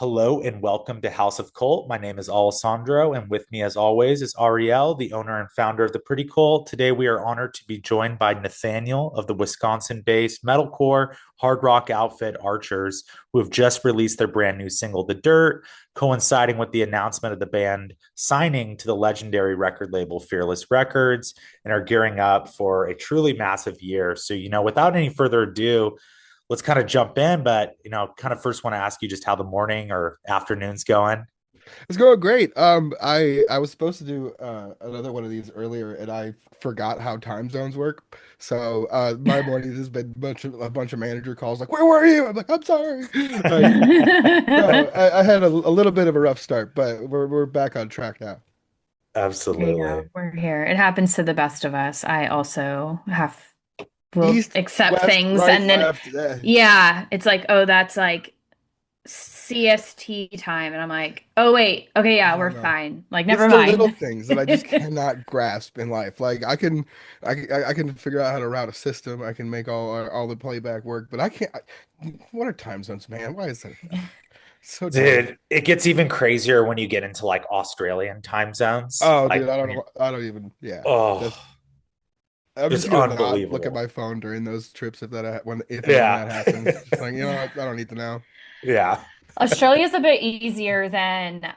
Hello and welcome to House of Cult. My name is Alessandro, and with me, as always, is Ariel, the owner and founder of the Pretty Cult. Today, we are honored to be joined by Nathanael of the Wisconsin-based metalcore hard rock outfit Archers, who have just released their brand new single, "The Dirt," coinciding with the announcement of the band signing to the legendary record label Fearless Records, and are gearing up for a truly massive year. So, without any further ado, let's kind of jump in, but kind of first want to ask you just how the morning or afternoon's going. It's going great. I was supposed to do another one of these earlier, and I forgot how time zones work. So my morning has been a bunch of manager calls like, "Where were you?" I'm like, "I'm sorry." Like, so I had a little bit of a rough start, but we're back on track now. There you go. Absolutely. We're here. It happens to the best of us. I also will East, accept west, things right, and then left. yeah, it's like, oh, that's like CST time. And I'm like, oh wait, okay, I yeah, we're don't know. fine. Like, It's never the little mind. things that I just cannot grasp in life. Like I can figure out how to route a system. I can make all the playback work, but I can't. What are time zones, man? Why is that? So dumb. Dude, it gets even crazier when you get into like Australian time zones. Oh, dude, Like when you're, I don't even. Yeah, oh, that's. I'm it's just gonna not look at unbelievable. my phone during those trips if and when Yeah. that happens. Just like, I don't need to know. Yeah. Australia's a bit easier than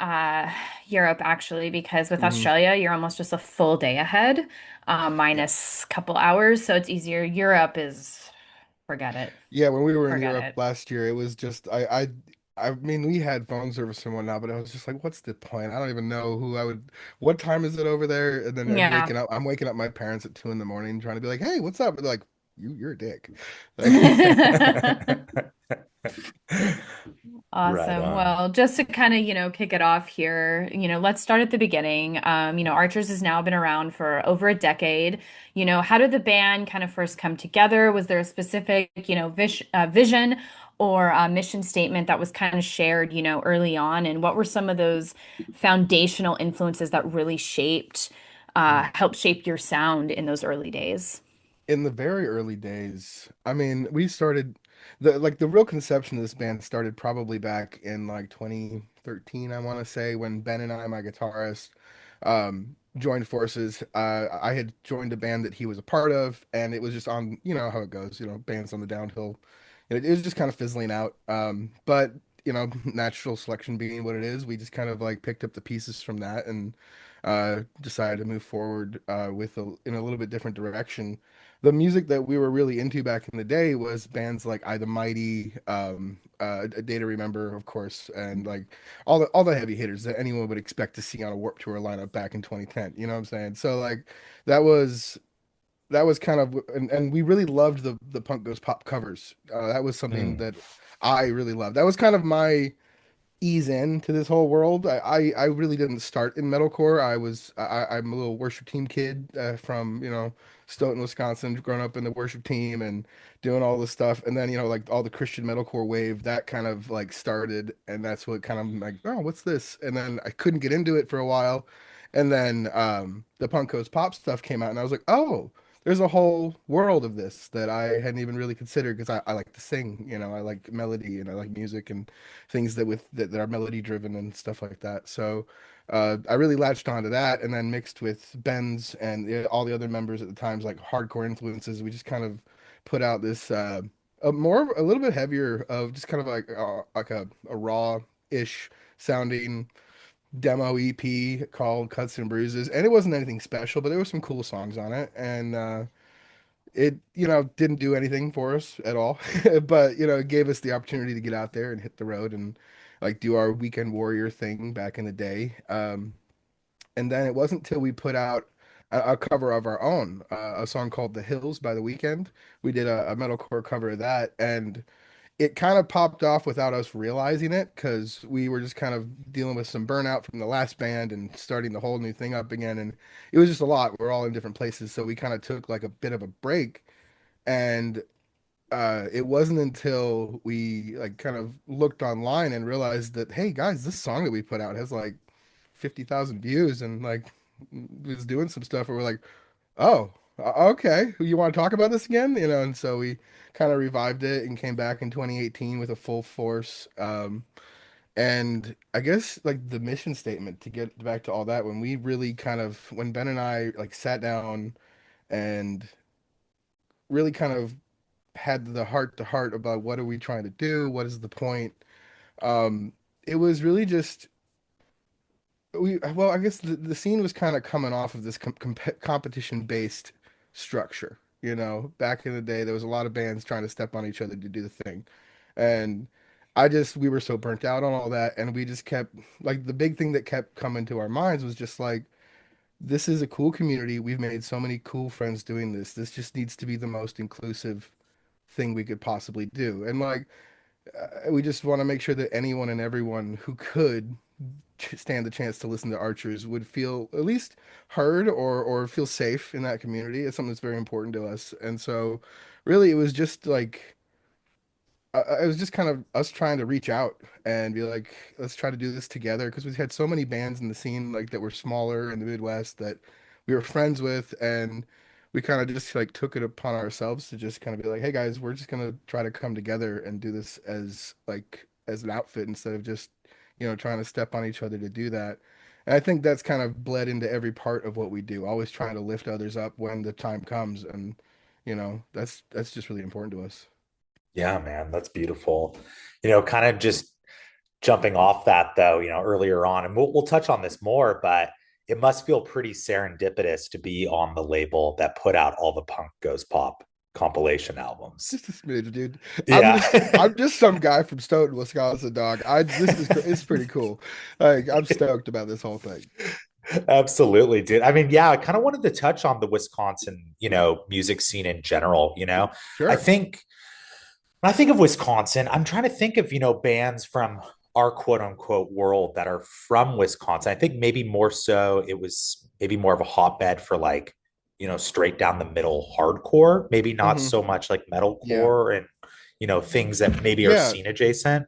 Europe actually, because with Hmm. Australia, you're almost just a full day ahead, Yeah, minus a couple hours, so it's easier. Europe is forget it. yeah. When we were in Forget Europe it. last year, it was just I mean, we had phone service and whatnot, but I was just like, what's the point? I don't even know who I would. What time is it over there? And then Yeah. I'm waking up my parents at 2 in the morning, trying to be like, hey, what's up? And they're like, you're a dick. Like, Right Awesome. on. Well, just to kind of, kick it off here, let's start at the beginning. Archers has now been around for over a decade. How did the band kind of first come together? Was there a specific, vision or mission statement that was kind of shared, early on? And what were some of those foundational influences that really helped shape your sound in those early days? in the very early days, I mean, we started the real conception of this band started probably back in like 2013, I want to say, when Ben and I, my guitarist, joined forces. I had joined a band that he was a part of, and it was just on, you know how it goes, bands on the downhill. It was just kind of fizzling out. But natural selection being what it is, we just kind of like picked up the pieces from that and decided to move forward in a little bit different direction. The music that we were really into back in the day was bands like I the Mighty, A Day to Remember, of course, and like all the heavy hitters that anyone would expect to see on a Warped Tour lineup back in 2010. You know what I'm saying? So like that was that was kind of and we really loved the Punk Goes Pop covers. That was something Mm. that I really loved. That was kind of my ease into this whole world. I really didn't start in metalcore. I'm a little worship team kid from Stoughton, Wisconsin, growing up in the worship team and doing all this stuff. And then like all the Christian metalcore wave that kind of like started, and that's what kind of like, oh, what's this? And then I couldn't get into it for a while, and then the Punk Goes Pop stuff came out, and I was like, oh. There's a whole world of this that I hadn't even really considered because I like to sing, I like melody and I like music and things that are melody driven and stuff like that. So I really latched onto that, and then mixed with Ben's and all the other members at the time's like hardcore influences, we just kind of put out this a little bit heavier of just kind of like a raw-ish sounding demo EP called Cuts and Bruises, and it wasn't anything special, but there were some cool songs on it, and it didn't do anything for us at all, but it gave us the opportunity to get out there and hit the road and like do our weekend warrior thing back in the day. And then it wasn't until we put out a cover of our own, a song called The Hills by The Weekend. We did a metalcore cover of that, and it kind of popped off without us realizing it because we were just kind of dealing with some burnout from the last band and starting the whole new thing up again. And it was just a lot. We're all in different places. So we kind of took like a bit of a break. And it wasn't until we like kind of looked online and realized that, hey guys, this song that we put out has like 50,000 views and like was doing some stuff where we're like, oh, okay. You want to talk about this again? And so we kind of revived it and came back in 2018 with a full force. And I guess like the mission statement to get back to all that, when we really kind of when Ben and I like sat down and really kind of had the heart to heart about what are we trying to do, what is the point. Um, it was really just I guess the scene was kind of coming off of this competition based structure. You know, back in the day, there was a lot of bands trying to step on each other to do the thing, and we were so burnt out on all that, and we just kept like the big thing that kept coming to our minds was just like, this is a cool community. We've made so many cool friends doing this. This just needs to be the most inclusive thing we could possibly do, and like we just want to make sure that anyone and everyone who could stand the chance to listen to Archers would feel at least heard or feel safe in that community. It's something that's very important to us. And so really it was just like it was just kind of us trying to reach out and be like, let's try to do this together because we had so many bands in the scene like that were smaller in the Midwest that we were friends with, and we kind of just like took it upon ourselves to just kind of be like, hey guys, we're just gonna try to come together and do this as like as an outfit instead of just, trying to step on each other to do that. And I think that's kind of bled into every part of what we do, always trying to lift others up when the time comes, and that's just really important to us. Yeah, man, that's beautiful. Kind of just jumping off that though, earlier on, and we'll touch on this more, but it must feel pretty serendipitous to be on the label that put out all the Punk Goes Pop compilation albums. Just a smidge, dude. Yeah. I'm just some guy from Stoughton, Wisconsin, dog. It's pretty cool. Like I'm stoked about this whole thing. Absolutely, dude. I mean, yeah, I kind of wanted to touch on the Wisconsin, music scene in general, I Sure. think when I think of Wisconsin, I'm trying to think of, bands from our quote unquote world that are from Wisconsin. I think maybe more so it was maybe more of a hotbed for like, straight down the middle hardcore, maybe not Hmm. so much like Yeah. metalcore and, things that maybe are Yeah. scene adjacent.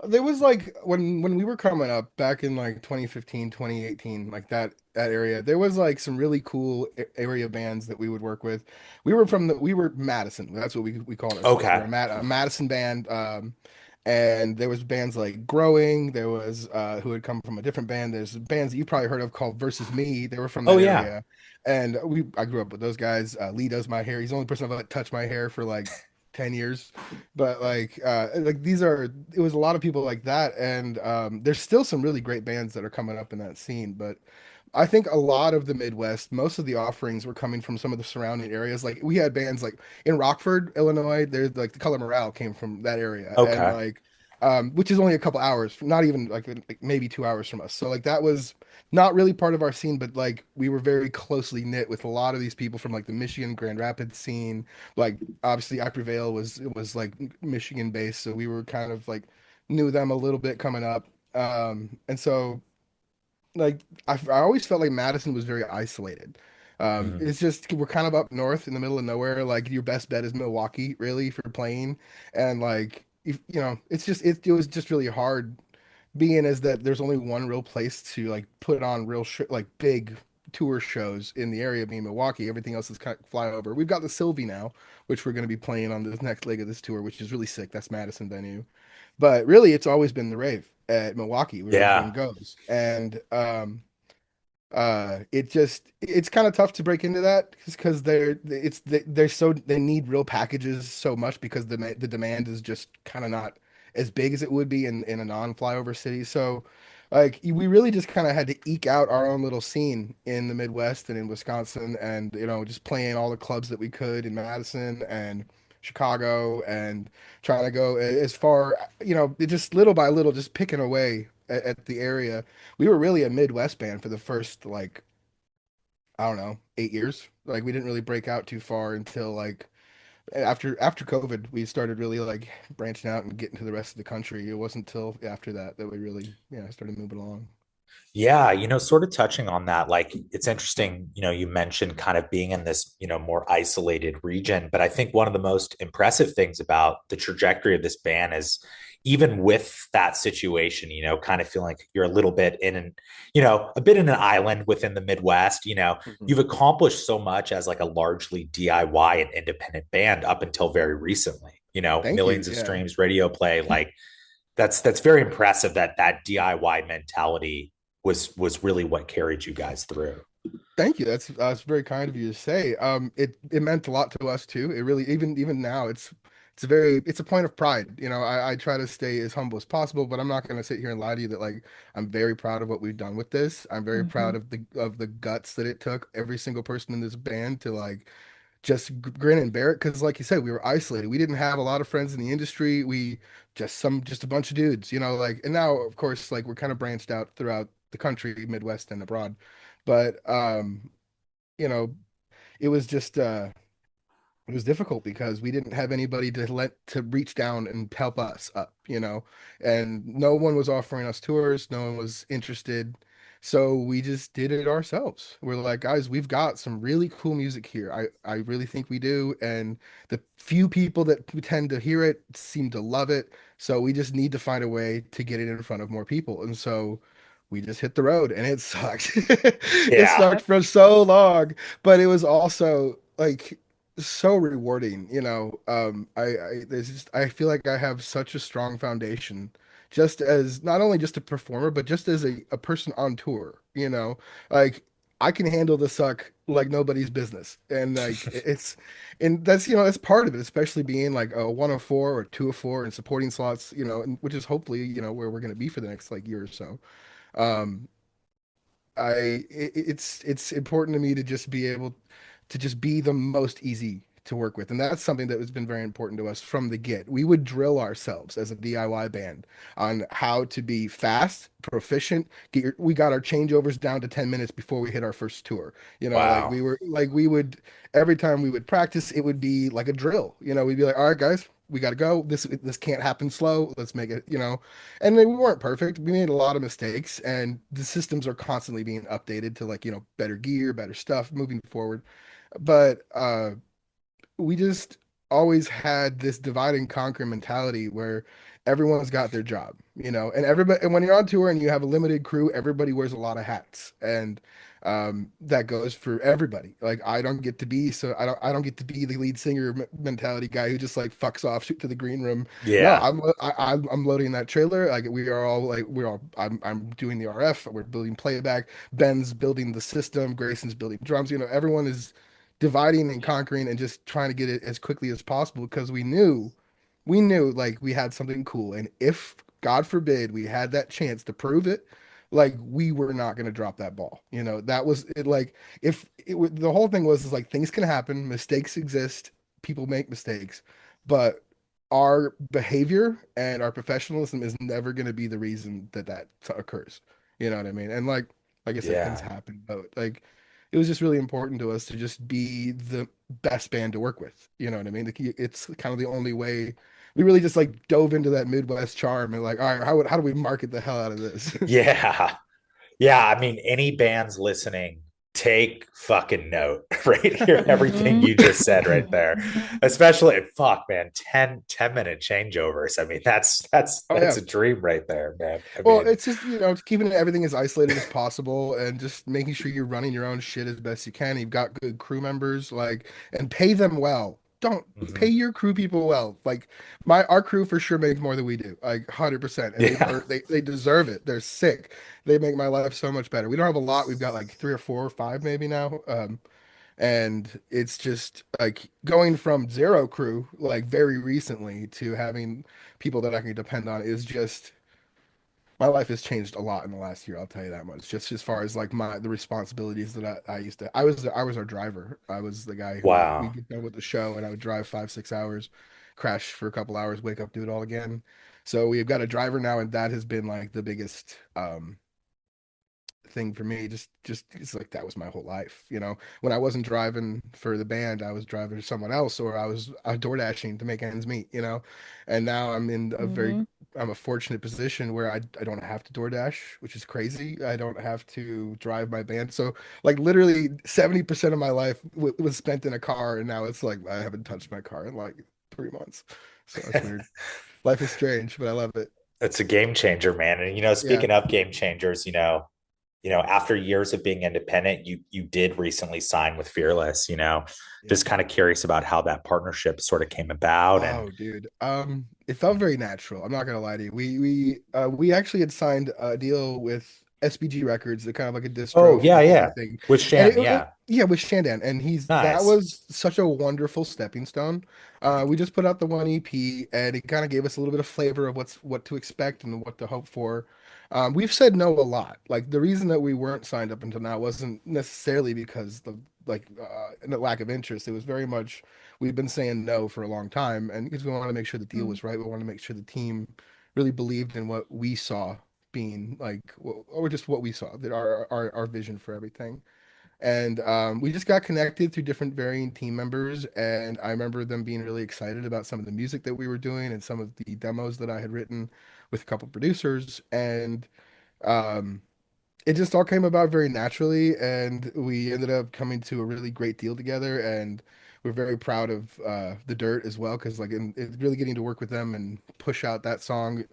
There was like when we were coming up back in like 2015, 2018, like that area, there was like some really cool area bands that we would work with. We were Madison. That's what we called ourselves. We Okay. were a Madison band. And there was bands like Growing. There was who had come from a different band. There's bands that you probably heard of called Versus Me. They were from Oh that yeah. area. And I grew up with those guys. Lee does my hair. He's the only person I've let touch my hair for like 10 years. But like it was a lot of people like that, and there's still some really great bands that are coming up in that scene. But I think a lot of the Midwest, most of the offerings were coming from some of the surrounding areas. Like we had bands like in Rockford, Illinois, there's like the Color Morale came from that area, and Okay. like which is only a couple hours, not even like maybe 2 hours from us. So like that was not really part of our scene, but like we were very closely knit with a lot of these people from like the Michigan Grand Rapids scene. Like obviously I Prevail was like Michigan based, so we were kind of like knew them a little bit coming up. And so like I always felt like Madison was very isolated. Mhm. It's just we're kind of up north in the middle of nowhere. Like your best bet is Milwaukee, really, for playing. And like if, it was just really hard being as that there's only one real place to like put on real like big tour shows in the area being Milwaukee. Everything else is kind of flyover. We've got the Sylvie now, which we're going to be playing on this next leg of this tour, which is really sick. That's Madison venue. But really, it's always been the rave at Milwaukee where everyone Yeah. goes. And it's kind of tough to break into that because they need real packages so much because the demand is just kind of not as big as it would be in a non-flyover city. So like we really just kind of had to eke out our own little scene in the Midwest and in Wisconsin, and just playing all the clubs that we could in Madison and Chicago, and trying to go as far, just little by little, just picking away at the area. We were really a Midwest band for the first like I don't know 8 years. Like we didn't really break out too far until like after COVID. We started really like branching out and getting to the rest of the country. It wasn't until after that that we really started moving along. Yeah, sort of touching on that, like it's interesting, you mentioned kind of being in this, more isolated region, but I think one of the most impressive things about the trajectory of this band is even with that situation, kind of feeling like you're a little bit in an, a bit in an island within the Midwest, Mhm. you've accomplished so much as like a largely DIY and independent band up until very recently, Thank you. millions of Yeah. streams, radio play, like That's very impressive that that DIY mentality was really what carried you guys through. Thank you. That's very kind of you to say. It meant a lot to us too. It really even now it's a point of pride. You know, I try to stay as humble as possible, but I'm not going to sit here and lie to you that like I'm very proud of what we've done with this. I'm very proud Hmm. of the guts that it took every single person in this band to like just grin and bear it. Because like you said, we were isolated. We didn't have a lot of friends in the industry. We just a bunch of dudes. You know, like and now of course like we're kind of branched out throughout the country, Midwest and abroad. But you know, it was just it was difficult because we didn't have anybody to reach down and help us up, you know, and no one was offering us tours, no one was interested. So we just did it ourselves. We're like, guys, we've got some really cool music here. I really think we do. And the few people that tend to hear it seem to love it. So we just need to find a way to get it in front of more people. And so we just hit the road and it sucked. It Yeah. sucked for so long, but it was also like so rewarding, you know. There's just I feel like I have such a strong foundation just as not only just a performer, but just as a person on tour, you know. Like I can handle the suck like nobody's business. And like it's and that's you know, that's part of it, especially being like a one of four or two of four and supporting slots, you know, and which is hopefully, you know, where we're gonna be for the next like year or so. Um it's important to me to just be able to just be the most easy to work with. And that's something that has been very important to us from the get. We would drill ourselves as a DIY band on how to be fast, proficient. We got our changeovers down to 10 minutes before we hit our first tour. You know, Wow. we would every time we would practice, it would be like a drill. You know, we'd be like, all right, guys, we got to go. This can't happen slow. Let's make it, you know. And then we weren't perfect. We made a lot of mistakes, and the systems are constantly being updated to like, you know, better gear, better stuff moving forward. But we just always had this divide and conquer mentality where everyone's got their job, you know, and everybody, and when you're on tour and you have a limited crew, everybody wears a lot of hats. And that goes for everybody. Like I don't get to be the lead singer mentality guy who just like fucks off, shoot to the green room. No, Yeah. I'm loading that trailer. Like we are all like I'm doing the RF, we're building playback, Ben's building the system, Grayson's building drums. You know, everyone is dividing and conquering and just trying to get it as quickly as possible because we knew like we had something cool. And if God forbid we had that chance to prove it, like we were not going to drop that ball. You know, that was it. Like if the whole thing was is like things can happen, mistakes exist, people make mistakes, but our behavior and our professionalism is never going to be the reason that occurs. You know what I mean? And like I said, things Yeah. happen, but like it was just really important to us to just be the best band to work with. You know what I mean? Like, it's kind of the only way. We really just like dove into that Midwest charm and like, all right, how do we market the hell out of this? Yeah. Yeah, I mean, any bands listening, take fucking note right here. Everything Hmm. you just said right there, especially fuck, man, 10 minute changeovers. I mean, Oh that's yeah. a dream right there, man. I Well, mean, it's just, you know, keeping everything as isolated as possible and just making sure you're running your own shit as best you can. You've got good crew members, like, and pay them well. Don't pay mhm. your crew people well. Like our crew for sure makes more than we do, like 100%. And Yeah. they deserve it. They're sick. They make my life so much better. We don't have a lot. We've got like three or four or five maybe now. And it's just like going from zero crew, like very recently, to having people that I can depend on is just my life has changed a lot in the last year. I'll tell you that much. Just as far as like the responsibilities that I used to. I was our driver. I was the guy who we Wow. get done with the show, and I would drive 5 6 hours, crash for a couple hours, wake up, do it all again. So we've got a driver now, and that has been like the biggest thing for me. Just it's like that was my whole life. You know, when I wasn't driving for the band, I was driving for someone else, or I was door dashing to make ends meet. You know, and now I'm a fortunate position where I don't have to DoorDash, which is crazy. I don't have to drive my band. So like literally 70% of my life was spent in a car, and now it's like I haven't touched my car in like 3 months. So it's weird. Life is strange, but I love it. It's a game changer, man. And Yeah. speaking of game changers, after years of being independent, you did recently sign with Fearless, Yeah. just kind of curious about how that partnership sort of came about. And Oh, dude. It felt very natural. I'm not gonna lie to you. We actually had signed a deal with SBG Records, the kind of like a oh, distro for yeah, the family yeah, thing, with and Shan, yeah, yeah, with Shandan, and he's that nice. was such a wonderful stepping stone. We just put out the one EP, and it kind of gave us a little bit of flavor of what to expect and what to hope for. We've said no a lot. Like the reason that we weren't signed up until now wasn't necessarily because the the lack of interest. It was very much we've been saying no for a long time, and because we want to make sure the deal Mm. was right, we want to make sure the team really believed in what we saw being like, or just what we saw, that our vision for everything. And we just got connected through different varying team members, and I remember them being really excited about some of the music that we were doing and some of the demos that I had written with a couple producers, and um, it just all came about very naturally, and we ended up coming to a really great deal together. And we're very proud of the Dirt as well, because it's really getting to work with them and push out that song,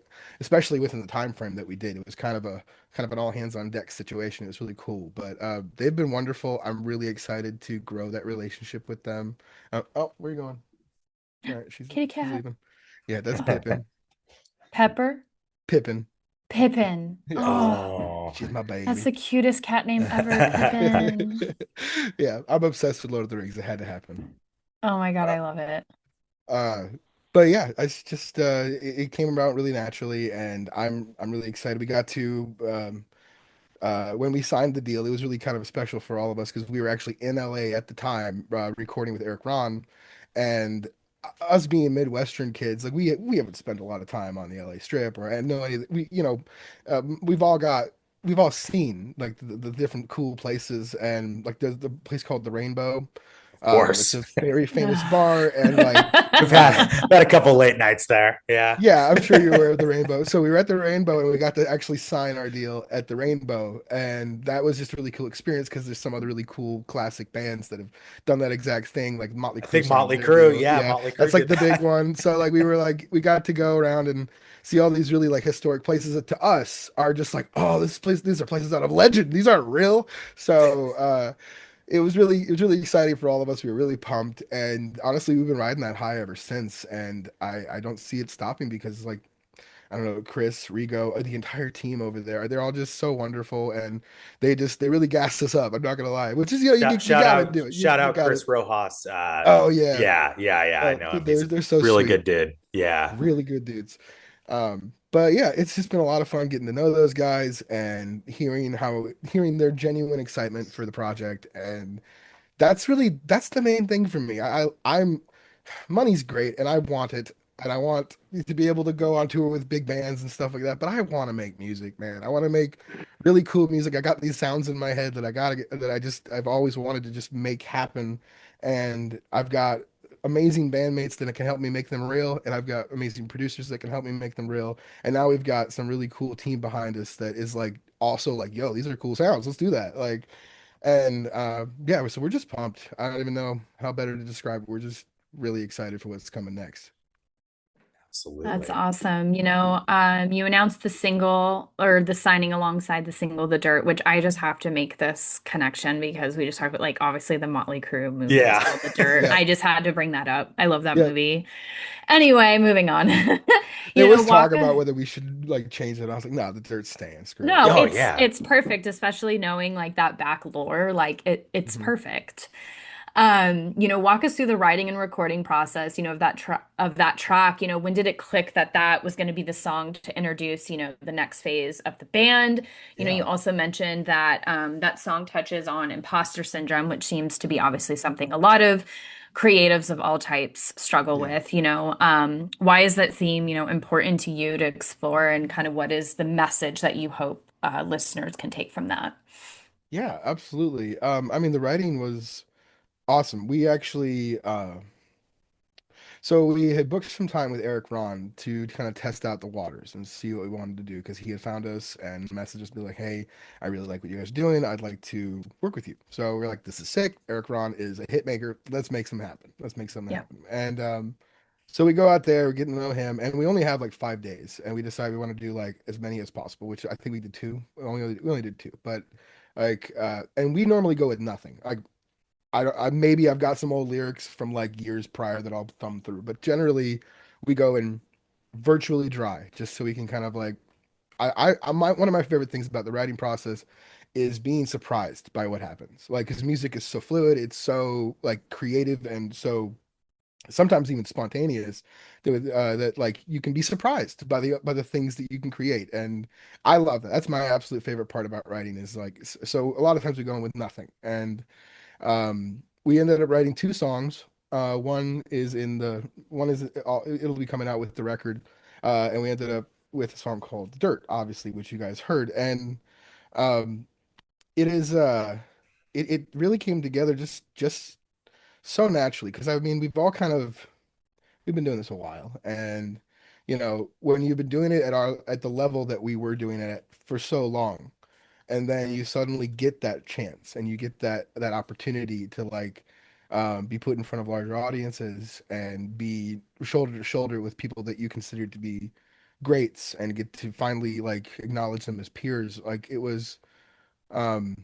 especially within the time frame that we did. It was kind of an all hands on deck situation. It was really cool, but they've been wonderful. I'm really excited to grow that relationship with them. Oh, where are you going? All right, Kitty she's cat. leaving. Yeah, that's Pippin. Pepper. Pippin. Pippin. Yeah, Oh, Oh, she's my that's baby. the cutest cat name ever, Pippin. Yeah, I'm obsessed with Lord of the Rings. It had to happen. Oh my God, Uh, I love it. uh, but yeah, it's just it came about really naturally, and I'm really excited. We got to when we signed the deal, it was really kind of special for all of us because we were actually in LA at the time, recording with Eric Ron, and us being Midwestern kids, like we haven't spent a lot of time on the LA Strip, or and no, we we've all got we've all seen like the different cool places, and like there's the place called the Rainbow. of It's course. a very famous bar, and like We've had uh had a couple late nights there. Yeah. yeah, I'm sure you're aware of the Rainbow. So we were at the Rainbow, and we got to actually sign our deal at the Rainbow. And that was just a really cool experience because there's some other really cool classic bands that have done that exact thing. Like Motley I Crue think signed Motley their Crue, deal. yeah, Yeah, Motley Crue that's like did the big that. one. So like we got to go around and see all these really like historic places that to us are just like, oh, these are places out of legend. These aren't real. So it was really exciting for all of us. We were really pumped, and honestly, we've been riding that high ever since. And I don't see it stopping because like I don't know, Chris, Rigo, the entire team over there. They're all just so wonderful, and they really gassed us up. I'm not gonna lie, which is you gotta do it. Shout You out gotta. Chris Rojas. Oh yeah, Yeah, yeah, yeah. I oh know him. dude, He's a they're so really sweet, good dude. Yeah. really good dudes. But yeah, it's just been a lot of fun getting to know those guys and hearing their genuine excitement for the project, and that's the main thing for me. I'm money's great and I want it, and I want to be able to go on tour with big bands and stuff like that, but I want to make music, man. I want to make really cool music. I got these sounds in my head that I gotta get, that I've always wanted to just make happen, and I've got amazing bandmates that can help me make them real, and I've got amazing producers that can help me make them real, and now we've got some really cool team behind us that is like also like, yo, these are cool sounds, let's do that. Like, and yeah, so we're just pumped. I don't even know how better to describe it. We're just really excited for what's coming next. That's Absolutely. awesome. You announced the single or the signing alongside the single The Dirt, which I just have to make this connection because we just talked about like obviously the Motley Crue movie is Yeah. called The Dirt. Yep. I just had to bring that up. I love that Yep. movie. Anyway, moving on. There was talk about Waka. whether we should like change it. I was like, no, the dirt's staying. Screw it. No, Oh it's yeah. it's perfect, especially knowing like that back lore. Like it's Mhm. perfect. Walk us through the writing and recording process, of that track. When did it click that that was going to be the song to introduce, the next phase of the band? You Yeah. also mentioned that that song touches on imposter syndrome, which seems to be obviously something a lot of creatives of all types struggle Yeah. with. Why is that theme, important to you to explore, and kind of what is the message that you hope listeners can take from that? Yeah, absolutely. I mean, the writing was awesome. We actually so we had booked some time with Eric Ron to kind of test out the waters and see what we wanted to do because he had found us and messaged us be like, "Hey, I really like what you guys are doing. I'd like to work with you." So we're like, "This is sick. Eric Ron is a hit maker. Let's make some happen. Let's make something Yeah. happen." And So we go out there, we're getting to know him, and we only have like 5 days, and we decide we want to do like as many as possible, which I think we did two. We only did two, but and we normally go with nothing. Like maybe I've got some old lyrics from like years prior that I'll thumb through, but generally we go in virtually dry, just so we can kind of like one of my favorite things about the writing process is being surprised by what happens. Like, because music is so fluid, it's so like creative and so sometimes even spontaneous that like you can be surprised by the things that you can create, and I love that. That's my absolute favorite part about writing is like so a lot of times we go in with nothing, and we ended up writing two songs. One is it'll be coming out with the record, and we ended up with a song called Dirt, obviously, which you guys heard, and um, it is it really came together just so naturally because I mean we've been doing this a while, and when you've been doing it at the level that we were doing it at for so long, and then you suddenly get that chance and you get that opportunity to like be put in front of larger audiences and be shoulder to shoulder with people that you consider to be greats and get to finally like acknowledge them as peers. Like um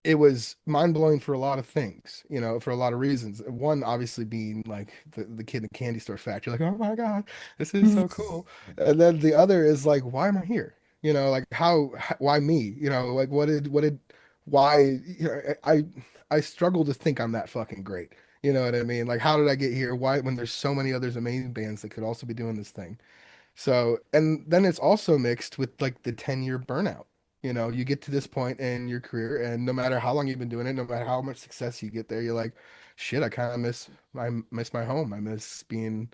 it was mind blowing for a lot of things, for a lot of reasons. One, obviously, being like the kid in the candy store factory, like, oh my God, this is so cool. And then the other is like, why am I here? Like why me? Like why? I struggle to think I'm that fucking great. You know what I mean? Like, how did I get here? Why, when there's so many others amazing bands that could also be doing this thing? So, and then it's also mixed with like the 10-year burnout. You get to this point in your career, and no matter how long you've been doing it, no matter how much success you get there, you're like, shit, I miss my home. I miss being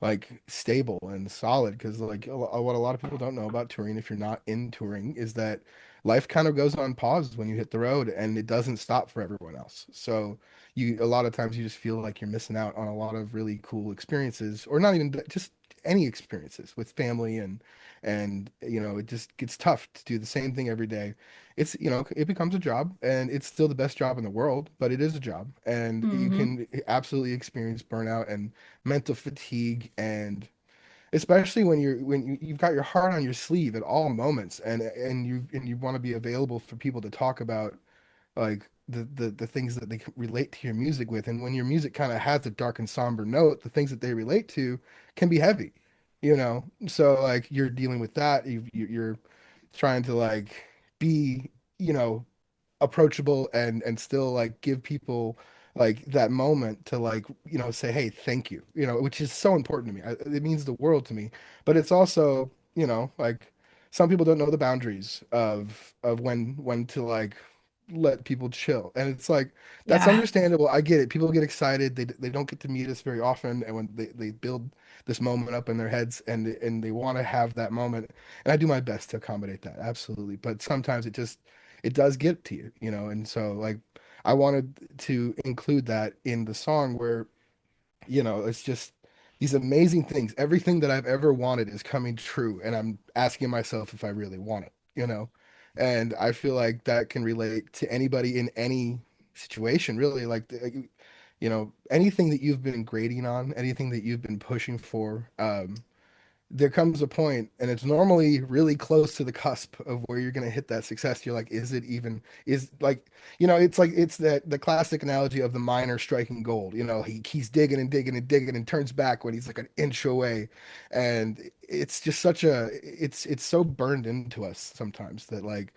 like stable and solid because like what a lot of people don't know about touring if you're not in touring is that life kind of goes on pause when you hit the road and it doesn't stop for everyone else. So you a lot of times you just feel like you're missing out on a lot of really cool experiences or not even just any experiences with family and it just gets tough to do the same thing every day. It becomes a job and it's still the best job in the world, but it is a job and you Hmm. can absolutely experience burnout and mental fatigue, and especially you've got your heart on your sleeve at all moments, and you want to be available for people to talk about like the things that they can relate to your music with, and when your music kind of has a dark and somber note, the things that they relate to can be heavy, so like you're dealing with that. You're trying to like be you know approachable and still like give people like that moment to like say hey thank you, which is so important to me. It means the world to me, but it's also like some people don't know the boundaries of when to like let people chill, and it's like that's Yeah. understandable. I get it. People get excited. They don't get to meet us very often, and when they build this moment up in their heads and they want to have that moment, and I do my best to accommodate that, absolutely, but sometimes it does get to you, and so like I wanted to include that in the song where, it's just these amazing things. Everything that I've ever wanted is coming true, and I'm asking myself if I really want it. And I feel like that can relate to anybody in any situation, really. Like, anything that you've been grading on, anything that you've been pushing for, there comes a point, and it's normally really close to the cusp of where you're going to hit that success. You're like, is it even, is like, it's like, it's that the classic analogy of the miner striking gold. He's digging and digging and digging and turns back when he's like an inch away. And it's just it's so burned into us sometimes that like,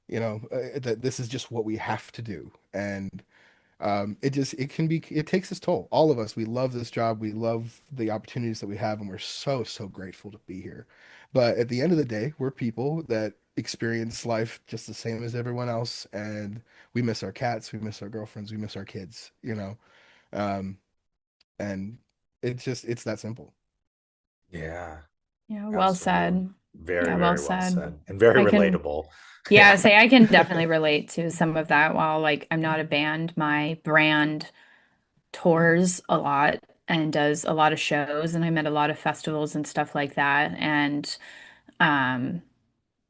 that this is just what we have to do. And it takes its toll. All of us, we love this job. We love the opportunities that we have, and we're so, so grateful to be here. But at the end of the day, we're people that experience life just the same as everyone else. And we miss our cats, we miss our girlfriends, we miss our kids. Um, and it's that simple. Yeah, Yeah, well absolutely. said. Very, Yeah, well very well said. said and very I can, relatable. yeah, Yeah. say I can definitely relate to some of that. While like I'm not a band, my brand tours a lot and does a lot of shows, and I'm at a lot of festivals and stuff like that. And um,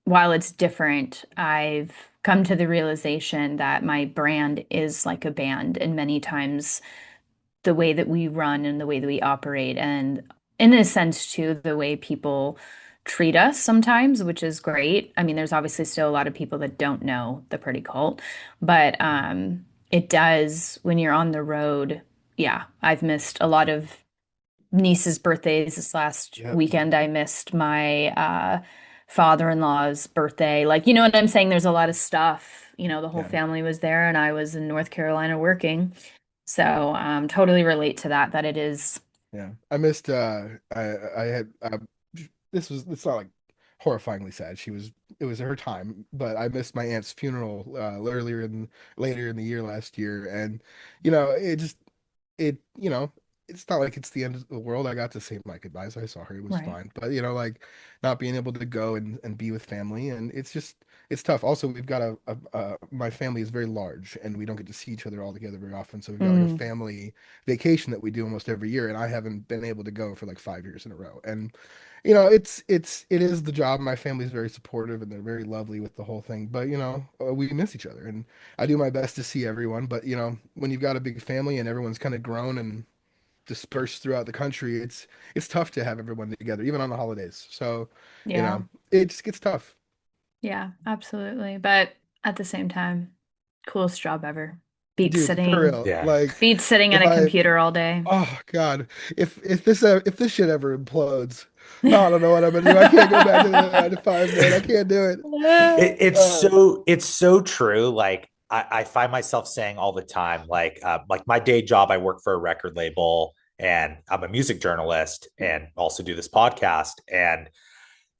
while it's different, I've come to the realization that my brand is like a band, and many times the way that we run and the way that we operate, and in a sense too, the way people treat us sometimes, which is great. I mean, there's obviously still a lot of people that don't know the Pretty Cult, but it does when you're on the road. Yeah, I've missed a lot of niece's birthdays this last Yep. weekend. I missed my father-in-law's birthday. Like, you know what I'm saying? There's a lot of stuff. You know, the whole Yeah. family was there and I was in North Carolina working. So, totally relate to that, that it is. Yeah. I missed I had this was it's not like horrifyingly sad. It was her time, but I missed my aunt's funeral later in the year last year, and it just you know, it's not like it's the end of the world. I got to say my goodbyes. I saw her. It was Right. fine. But, like not being able to go and be with family. And it's tough. Also, we've got my family is very large and we don't get to see each other all together very often. So we've got like a Mm, family vacation that we do almost every year. And I haven't been able to go for like 5 years in a row. And, it is the job. My family's very supportive and they're very lovely with the whole thing. But, we miss each other. And I do my best to see everyone, but when you've got a big family and everyone's kind of grown and dispersed throughout the country, it's tough to have everyone together, even on the holidays. So, yeah. it just gets tough. Yeah, absolutely. But at the same time, coolest job ever. Beat Dude, for sitting, real. Yeah. Like beat sitting at if a I computer all day. oh God, if this shit ever implodes, I don't know what I'm gonna do. I can't go back to the 9 to 5, man. I can't do it. Uh, It's so true. Like I find myself saying all the time, like my day job, I work for a record label and I'm a music journalist and also do this podcast. And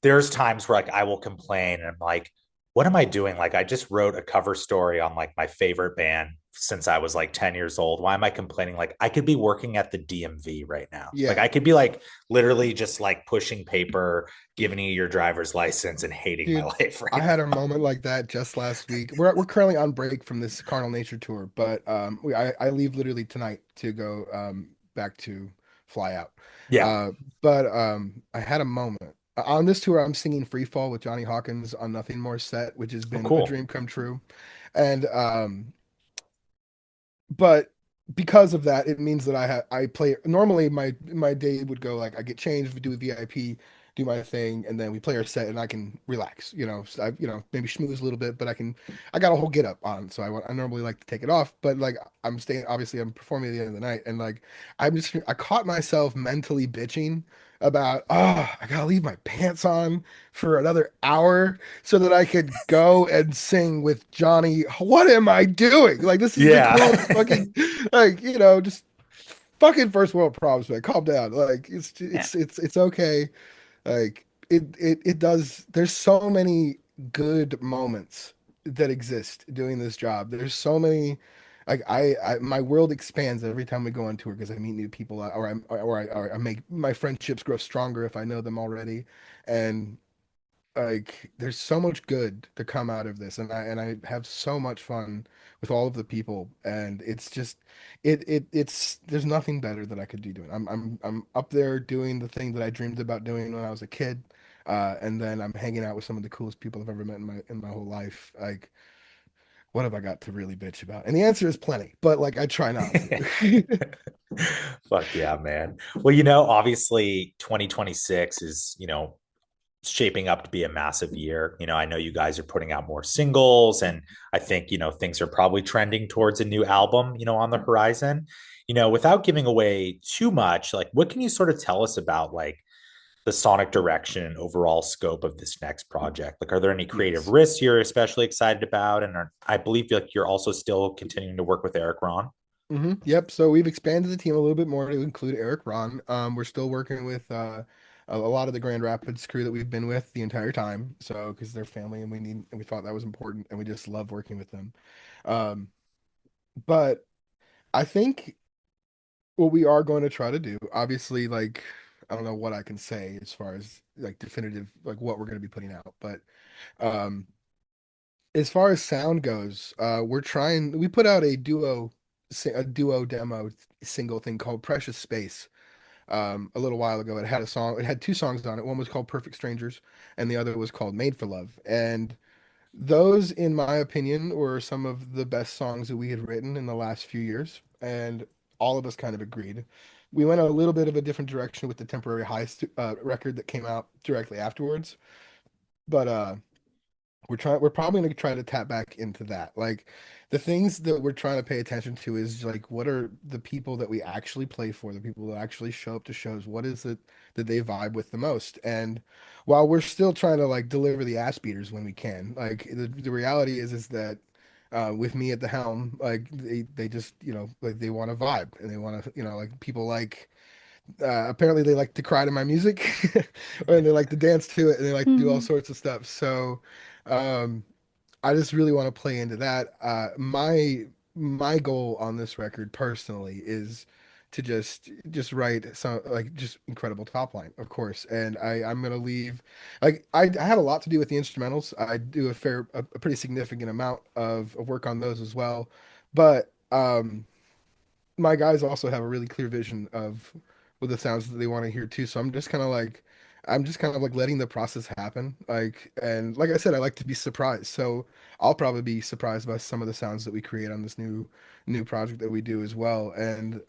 there's times where like I will complain and I'm like, what am I doing? Like I just wrote a cover story on like my favorite band since I was like 10 years old. Why am I complaining? Like I could be working at the DMV right now. Like yeah, I could be like literally just like pushing paper, giving you your driver's license and hating my dude. life I right had a now. moment like that just last week. We're currently on break from this Carnal Nature tour, but I leave literally tonight to go back to fly out. Yeah. Uh, but I had a moment. On this tour, I'm singing Free Fall with Johnny Hawkins on Nothing More Set, which has Oh, been a cool. dream come true. And but because of that, it means that I play normally my day would go like I get changed, do a VIP, do my thing, and then we play our set and I can relax. So maybe schmooze a little bit, but I got a whole get up on, so I normally like to take it off, but like I'm staying obviously I'm performing at the end of the night and like I caught myself mentally bitching about I gotta leave my pants on for another hour so that I could go and sing with Johnny. What am I doing? Like, this is the coolest Yeah. fucking, like, just fucking first world problems, man. Calm down. Like, Yeah. it's okay. Like, it does. There's so many good moments that exist doing this job. There's so many. Like my world expands every time we go on tour because I meet new people, or I make my friendships grow stronger if I know them already, and like there's so much good to come out of this, and I have so much fun with all of the people, and it's just it's there's nothing better that I could do doing. I'm up there doing the thing that I dreamed about doing when I was a kid, and then I'm hanging out with some of the coolest people I've ever met in my whole life. Like, what have I got to really bitch about? And the answer is plenty, but like I try not to. Fuck yeah, man. Well, obviously 2026 is, shaping up to be a massive year. I know you guys are putting out more singles, and I think, things are probably trending towards a new album, on the horizon. Without giving away too much, like what can you sort of tell us about like the sonic direction and overall scope of this next project? Like, are there any creative Yes. risks you're especially excited about? And I believe like you're also still continuing to work with Eric Ron. Yep. So we've expanded the team a little bit more to include Eric Ron. We're still working with a lot of the Grand Rapids crew that we've been with the entire time. So because they're family and we thought that was important and we just love working with them. Um, but I think what we are going to try to do, obviously, like I don't know what I can say as far as like definitive like what we're going to be putting out, but um, as far as sound goes, we put out a duo demo single thing called Precious Space a little while ago. It had two songs on it. One was called Perfect Strangers and the other was called Made for Love. And those, in my opinion, were some of the best songs that we had written in the last few years. And all of us kind of agreed. We went a little bit of a different direction with the Temporary Heist record that came out directly afterwards, but we're probably going to try to tap back into that. Like the things that we're trying to pay attention to is like what are the people that we actually play for, the people that actually show up to shows, what is it that they vibe with the most? And while we're still trying to like deliver the ass beaters when we can, like the reality is that with me at the helm, like they just, like they want to vibe and they want to, like people like apparently they like to cry to my music and they like to dance to it and they like to do all Mhm. sorts of stuff. So um I just really want to play into that. My goal on this record personally is to just write some like just incredible top line, of course. And I'm gonna leave like I had a lot to do with the instrumentals. I do a pretty significant amount of work on those as well. But my guys also have a really clear vision of what the sounds that they want to hear too. So I'm just kind of like letting the process happen. Like and like I said, I like to be surprised. So I'll probably be surprised by some of the sounds that we create on this new project that we do as well. And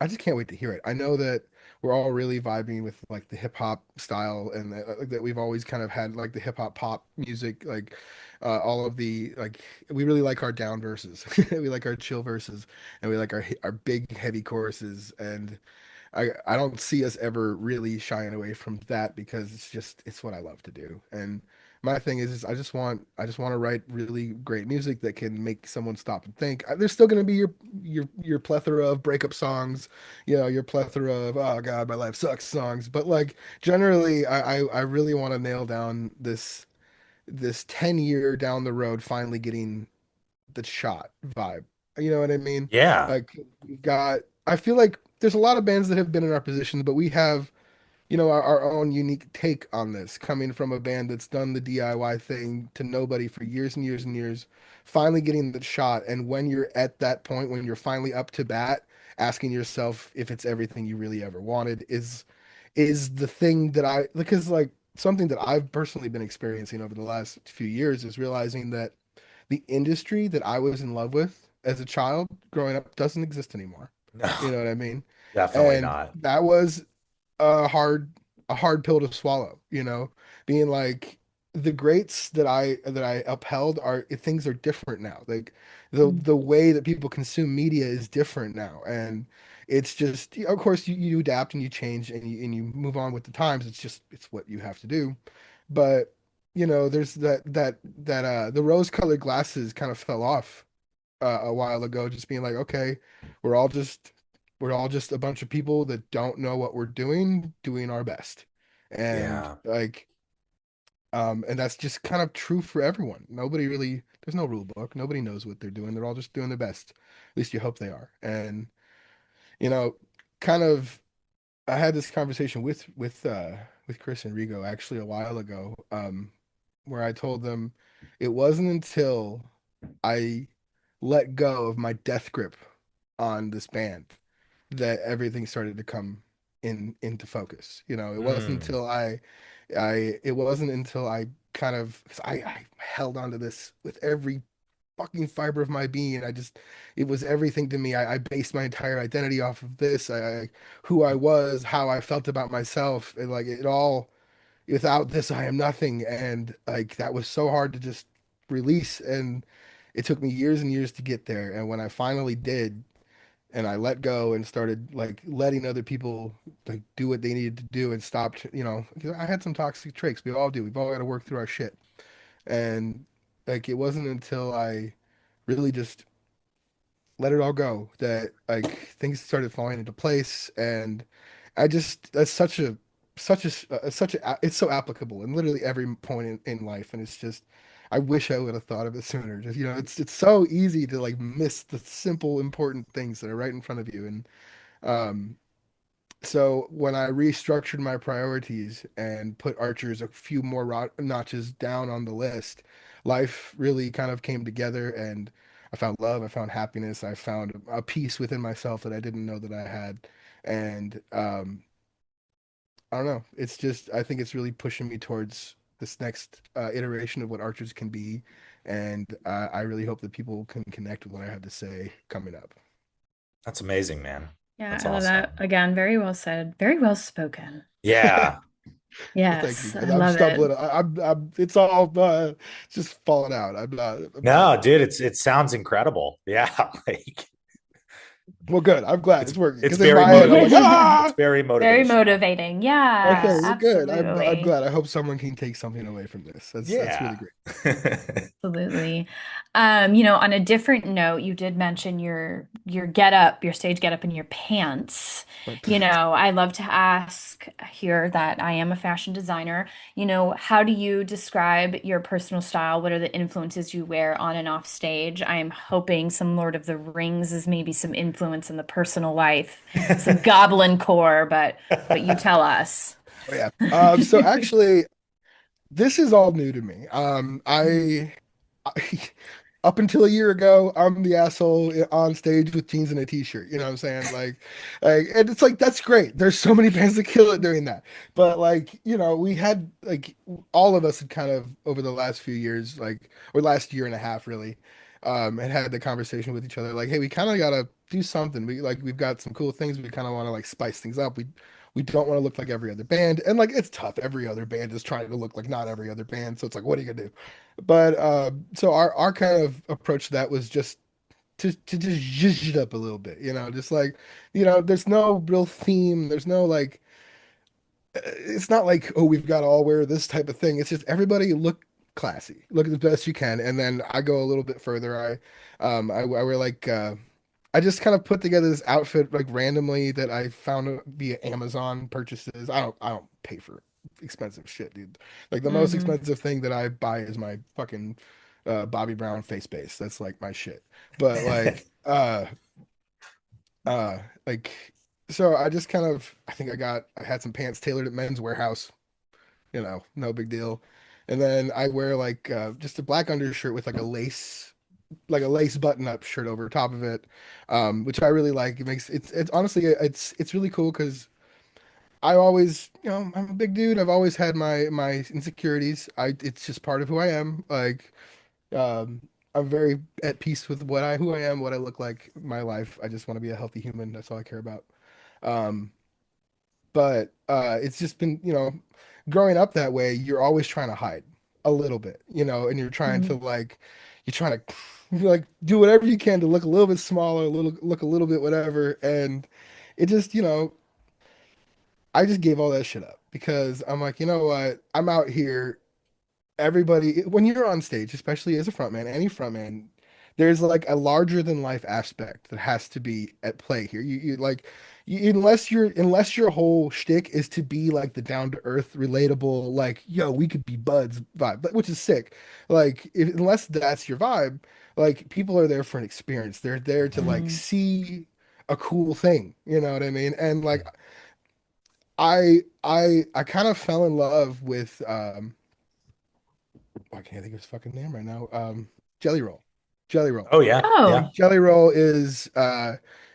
I just can't wait to hear it. I know that we're all really vibing with like the hip hop style and that we've always kind of had like the hip hop pop music, like all of the like we really like our down verses, we like our chill verses, and we like our big heavy choruses. And I don't see us ever really shying away from that because it's what I love to do. And my thing is I just want to write really great music that can make someone stop and think. There's still going to be your plethora of breakup songs, your plethora of oh God, my life sucks songs. But like generally, I really want to nail down this 10-year down the road, finally getting the shot vibe. You know what I mean? Yeah. Like we've got, I feel like there's a lot of bands that have been in our position, but we have, our own unique take on this, coming from a band that's done the DIY thing to nobody for years and years and years, finally getting the shot. And when you're at that point, when you're finally up to bat, asking yourself if it's everything you really ever wanted is the thing that because like something that I've personally been experiencing over the last few years is realizing that the industry that I was in love with as a child growing up doesn't exist anymore. No, You know what I mean? definitely And not. that was a hard a hard pill to swallow, being like the greats that I upheld are things are different now. Like the way that people consume media is different now. And it's just of course you adapt and you change and you move on with the times. It's what you have to do. But there's that the rose-colored glasses kind of fell off a while ago, just being like, okay, we're all just we're all just a bunch of people that don't know what we're doing our best. And Yeah. like and that's just kind of true for everyone. Nobody really there's no rule book. Nobody knows what they're doing. They're all just doing their best. At least you hope they are. And you know, kind of I had this conversation with Chris and Rigo actually a while ago, where I told them it wasn't until I let go of my death grip on this band that everything started to come into focus. Mm. It wasn't until I kind of 'cause I held on to this with every fucking fiber of my being. It was everything to me. I based my entire identity off of this. Who I was, how I felt about myself, and like it all. Without this, I am nothing. And like that was so hard to just release. And it took me years and years to get there. And when I finally did, and I let go and started like letting other people like do what they needed to do and stopped, 'cause I had some toxic traits. We all do. We've all got to work through our shit. And like it wasn't until I really just let it all go that like things started falling into place. And that's such a it's so applicable in literally every point in life. And it's just I wish I would have thought of it sooner. Just it's so easy to like miss the simple important things that are right in front of you. And um so when I restructured my priorities and put Archers a few more notches down on the list, life really kind of came together. And I found love, I found happiness, I found a peace within myself that I didn't know that I had. And I don't know. It's just I think it's really pushing me towards this next iteration of what Archers can be. And I really hope that people can connect with what I have to say coming up. That's amazing, man. Yeah, That's I love that. awesome. Again, very well said. Very well spoken. Yeah. Well, thank you Yes, guys. I I'm love it. stumbling. It's all just falling out. But No, dude, it sounds incredible. Yeah, like well, good. I'm glad it's it's working it's because in very my head, I'm like, motivational. It's ah. very Very motivational. motivating. Yeah, Okay, well, good. I'm absolutely. glad. I hope someone can take something away from this. That's Yeah. really great. Absolutely. On a different note, you did mention your get up, your stage get up in your pants. But I love to ask here that I am a fashion designer. How do you describe your personal style? What are the influences you wear on and off stage? I am hoping some Lord of the Rings is maybe some influence in the personal life, some goblin core, but you tell us. oh, yeah. So actually, this is all new to me. I up until a year ago, I'm the asshole on stage with jeans and a t-shirt. You know what I'm saying? And it's like that's great. There's so many bands that kill it doing that. But like, we had like all of us had kind of over the last few years, like or last year and a half, really, had the conversation with each other, like, hey, we kind of gotta do something. We've got some cool things. We kind of want to like spice things up. We don't want to look like every other band, and like it's tough. Every other band is trying to look like not every other band, so it's like, what are you gonna do? But so our kind of approach to that was just to just zhuzh it up a little bit, just like, there's no real theme. There's no like, it's not like, oh, we've got to all wear this type of thing. It's just everybody look classy, look the best you can, and then I go a little bit further. I wear like I just kind of put together this outfit like randomly that I found via Amazon purchases. I don't pay for expensive shit, dude. Like the most Hmm. expensive thing that I buy is my fucking Bobby Brown face base. That's like my shit. But like so I just kind of I had some pants tailored at Men's Warehouse, no big deal. And then I wear like just a black undershirt with like a lace button-up shirt over top of it, which I really like. It's honestly it's really cool because I always, I'm a big dude. I've always had my insecurities. It's just part of who I am. Like, um, I'm very at peace with who I am, what I look like, my life. I just want to be a healthy human. That's all I care about. Um, but it's just been, growing up that way, you're always trying to hide a little bit, and you're trying to like, you're trying to like do whatever you can to look a little bit smaller, look a little bit whatever, and it just, I just gave all that shit up because I'm like, you know what? I'm out here. Everybody, when you're on stage, especially as a frontman, any frontman, there's like a larger than life aspect that has to be at play here. You like, unless your whole shtick is to be like the down to earth, relatable, like, yo, we could be buds vibe, which is sick. Like, unless that's your vibe, like people are there for an experience. They're there to like Hmm. see a cool thing. You know what I mean? And like I kind of fell in love with I can't think of his fucking name right now. Jelly Roll. Jelly Roll. Oh yeah, Oh, yeah. Jelly Roll is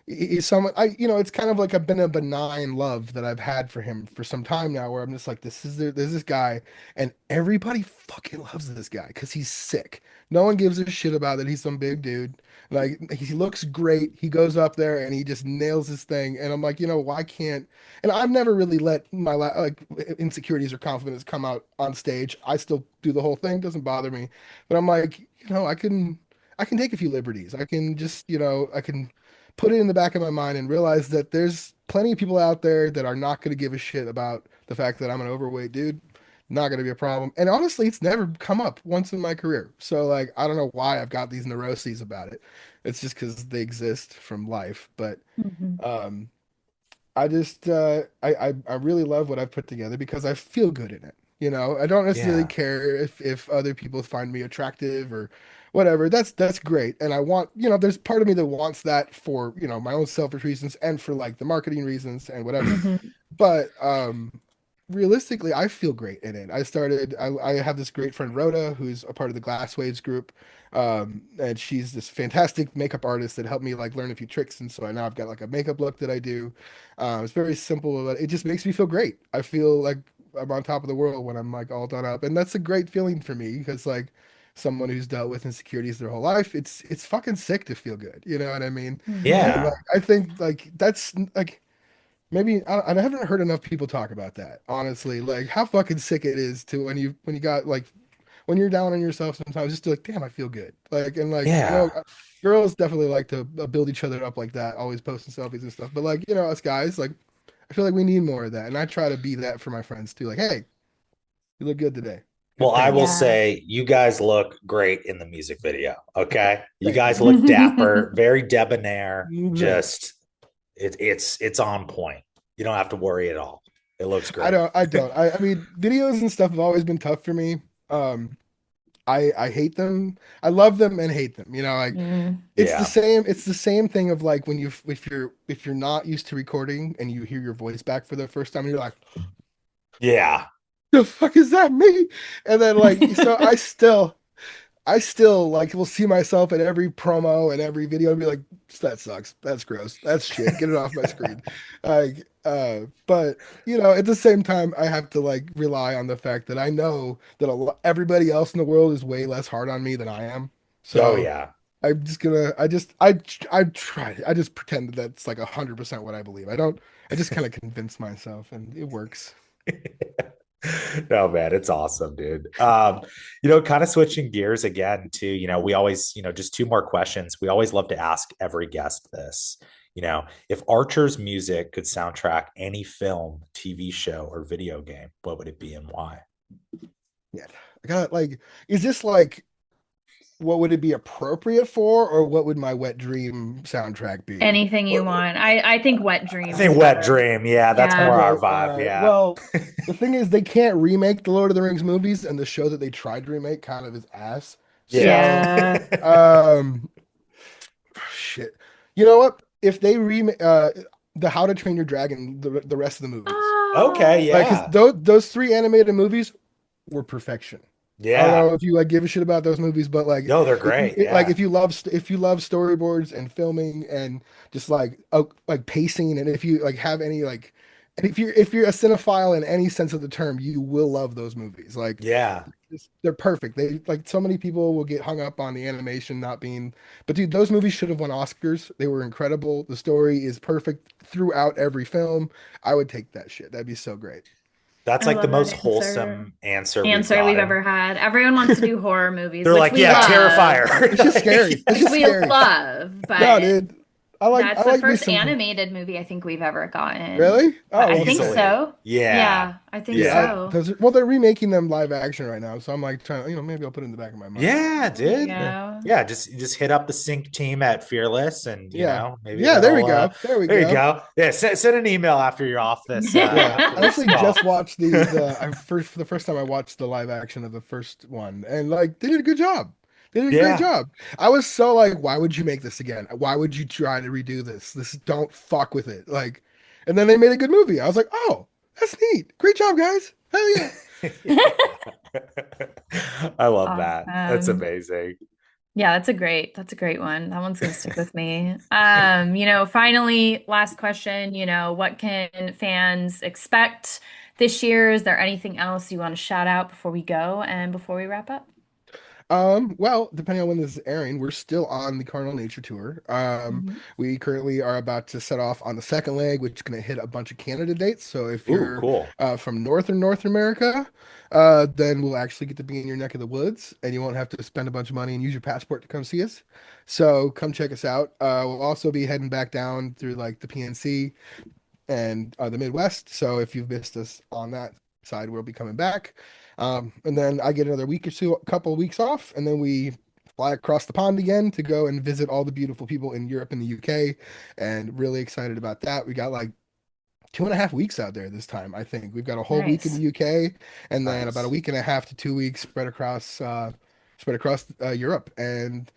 he's someone it's kind of like a been a benign love that I've had for him for some time now where I'm just like there's this guy and everybody fucking loves this guy because he's sick. No one gives a shit about that he's some big dude. Like he looks great. He goes up there and he just nails his thing. And I'm like, why can't and I've never really let my like insecurities or confidence come out on stage. I still do the whole thing, doesn't bother me. But I'm like, I can take a few liberties. I can just, I can put it in the back of my mind and realize that there's plenty of people out there that are not going to give a shit about the fact that I'm an overweight dude. Not going to be a problem. And honestly, it's never come up once in my career. So like, I don't know why I've got these neuroses about it. It's just because they exist from life. But hmm. um, I just I really love what I've put together because I feel good in it. I don't necessarily Yeah. care if other people find me attractive or whatever. That's great. And I want, there's part of me that wants that for, my own selfish reasons and for like the marketing reasons and whatever. Hmm. But realistically, I feel great in it. I have this great friend Rhoda, who's a part of the Glass Waves group. And she's this fantastic makeup artist that helped me like learn a few tricks. And so I now I've got like a makeup look that I do. It's very simple, but it just makes me feel great. I feel like I'm on top of the world when I'm like all done up. And that's a great feeling for me because like someone who's dealt with insecurities their whole life, it's fucking sick to feel good. You know what I mean? And Hmm. Yeah. like I think like that's like maybe I haven't heard enough people talk about that, honestly. Like how fucking sick it is to when you got like when you're down on yourself sometimes just to like, damn, I feel good. Like and like, Yeah. girls definitely like to build each other up like that, always posting selfies and stuff. But like, us guys, like I feel like we need more of that. And I try to be that for my friends too. Like, hey, you look good today. Well, Good I will pants. Yeah. say you guys look great in the music video. Okay. You Thank guys you. look dapper, very debonair. Thanks. Just it's on point. You don't have to worry at all. It looks I great. don't I don't. I mean, videos and stuff have always been tough for me. Um, I hate them. I love them and hate them. Like Mm. Yeah. it's the same thing of like when you if you're not used to recording and you hear your voice back for the first time and you're like, Yeah. the fuck is that me? And then like so I still like will see myself in every promo and every video and be like, that sucks. That's gross. That's shit. Get it off my screen. Like, but at the same time, I have to like rely on the fact that I know that everybody else in the world is way less hard on me than I am. Oh So yeah. I'm just gonna, I try, I just pretend that that's like 100% what I believe. I don't, I just kind of convince myself and it works. No, man, it's awesome, dude. Kind of switching gears again to, we always, just two more questions. We always love to ask every guest this. If Archer's music could soundtrack any film, TV show, or video game, what would it be and why? Yeah. I got like, is this like, what would it be appropriate for, or what would my wet dream soundtrack be? Anything you want. I think Wet I Dream is think Wet better. Dream. Yeah, that's more Yeah. our Okay, vibe. Yeah. well, the thing is, they can't remake the Lord of the Rings movies, and the show that they tried to remake kind of is ass. Yeah. So, Yeah. um, shit. You know what? If they remake the How to Train Your Dragon, the rest of the movies, Okay. Oh. like, because Yeah. those three animated movies were perfection. I don't Yeah. know if you like give a shit about those movies, but like No, they're if you great. Yeah. if you love storyboards and filming and just like pacing, and if you like have any like and if you're a cinephile in any sense of the term, you will love those movies. Like Yeah. they're perfect. They like so many people will get hung up on the animation not being, but dude, those movies should have won Oscars. They were incredible. The story is perfect throughout every film. I would take that shit. That'd be so great. That's I like the love that most answer. wholesome answer we've Answer we've gotten. ever had. Everyone wants to do horror movies, They're which like, we yeah, love, Terrifier. It's just scary. It's which just we scary. love, No, but dude. I like that's I the like me first some animated movie I think we've ever gotten. really? But Oh, I well, think sorry. Easily. so. Yeah. Yeah, I think Dude, Yeah. so. well, they're remaking them live action right now, so I'm like trying, maybe I'll put it in the back of my mind. Yeah, There you dude. go. Yeah, just hit up the sync team at Fearless and Yeah. maybe Yeah, there we they'll go. There we there you go. go. Yeah, send an email after you're off this Yeah. after I this actually call. just watched for the first time I watched the live action of the first one, and like they did a good job. They did a great Yeah. job. I was so like, why would you make this again? Why would you try to redo this? Don't fuck with it. Like, and then they made a good movie. I was like, oh, that's neat. Great job, guys. Hell yeah. I love that. That's Awesome. amazing. Yeah, that's a great one. That one's gonna stick with me. Finally, last question, what can fans expect this year? Is there anything else you want to shout out before we go and before we wrap up? Well, depending on when this is airing, we're still on the Carnal Nature Tour. Mhm. We currently are about to set off on the second leg, which is going to hit a bunch of Canada dates. So if Ooh, you're cool. from North America, then we'll actually get to be in your neck of the woods, and you won't have to spend a bunch of money and use your passport to come see us. So come check us out. We'll also be heading back down through like the PNC and the Midwest. So if you've missed us on that side, we'll be coming back. And then I get another week or two, a couple of weeks off, and then we fly across the pond again to go and visit all the beautiful people in Europe and the UK. And really excited about that. We got like 2.5 weeks out there this time, I think. We've got a whole week in the Nice. UK and then about a Nice. week and a half to 2 weeks spread across Europe. And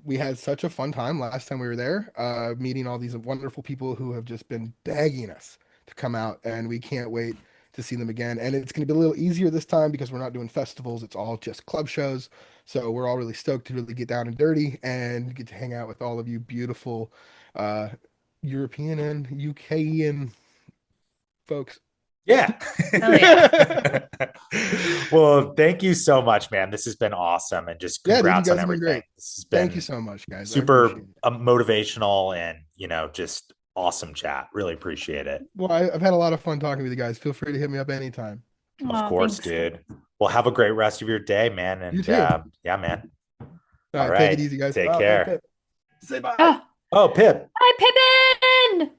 we had such a fun time last time we were there, meeting all these wonderful people who have just been begging us to come out, and we can't wait to see them again. And it's going to be a little easier this time because we're not doing festivals, it's all just club shows. So we're all really stoked to really get down and dirty and get to hang out with all of you beautiful uh, European and UKian folks. Yeah. Hell yeah. Well, thank you so much, man. This has been awesome. And just Yeah, dude, you congrats on guys have been everything. great. This has Thank you been so much, guys. I super appreciate it. motivational and, just awesome chat. Really appreciate it. Well, I've had a lot of fun talking with you guys. Feel free to hit me up anytime. Of Oh, course, thanks. dude. Well, have a great rest of your day, man. You And too. yeah, man. All All right, take it right. easy, guys. Take Oh, hey, care. Pip. Say bye. Oh, Oh, Pip. hi, Pippin.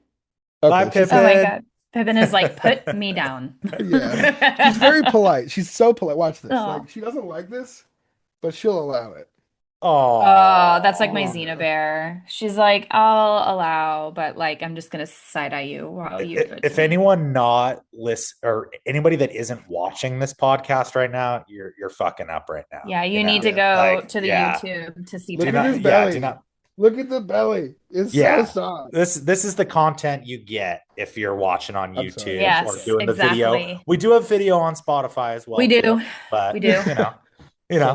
Bye, Okay, Oh my Pippin. God. Pippin is like, put me down. yeah, she's very polite. She's so polite. Watch this. Oh. Like she doesn't like this, but she'll allow it. Oh, That's like my Oh, Xena yeah. bear. She's like, I'll allow, but like I'm just gonna side eye you while you do it to If me. anyone not listen or anybody that isn't watching this podcast right now, you're fucking up right now. Yeah, you need to Yeah. go Like, to the yeah. YouTube to see Look Do at Pippin. his not, yeah, do belly. not. Look at the belly. It's so Yeah. soft. This is the content you get if you're watching on I'm sorry. YouTube Yes, or doing the video. exactly. We do have video on Spotify as well. We do. Too, but We do. So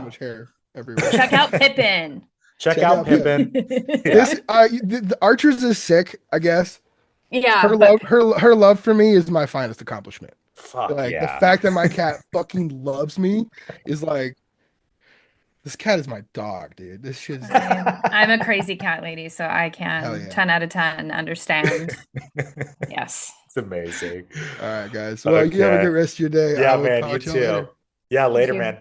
much hair everywhere. Check out Pippin. check Check out out Pip. Pippin. Yeah. This the Archers is sick, I guess. Yeah, Her but love her love for me is my finest accomplishment. Fuck Like the yeah. fact that my cat fucking loves me is like this cat is my dog, dude. This shit is I'm a crazy cat lady, so I Hell can yeah. 10 out of 10 understand. Yes. It's amazing. all right, guys. Well, you have a Okay. good rest of your day. Yeah, I will man. talk You to y'all later. too. Yeah, later, you. man.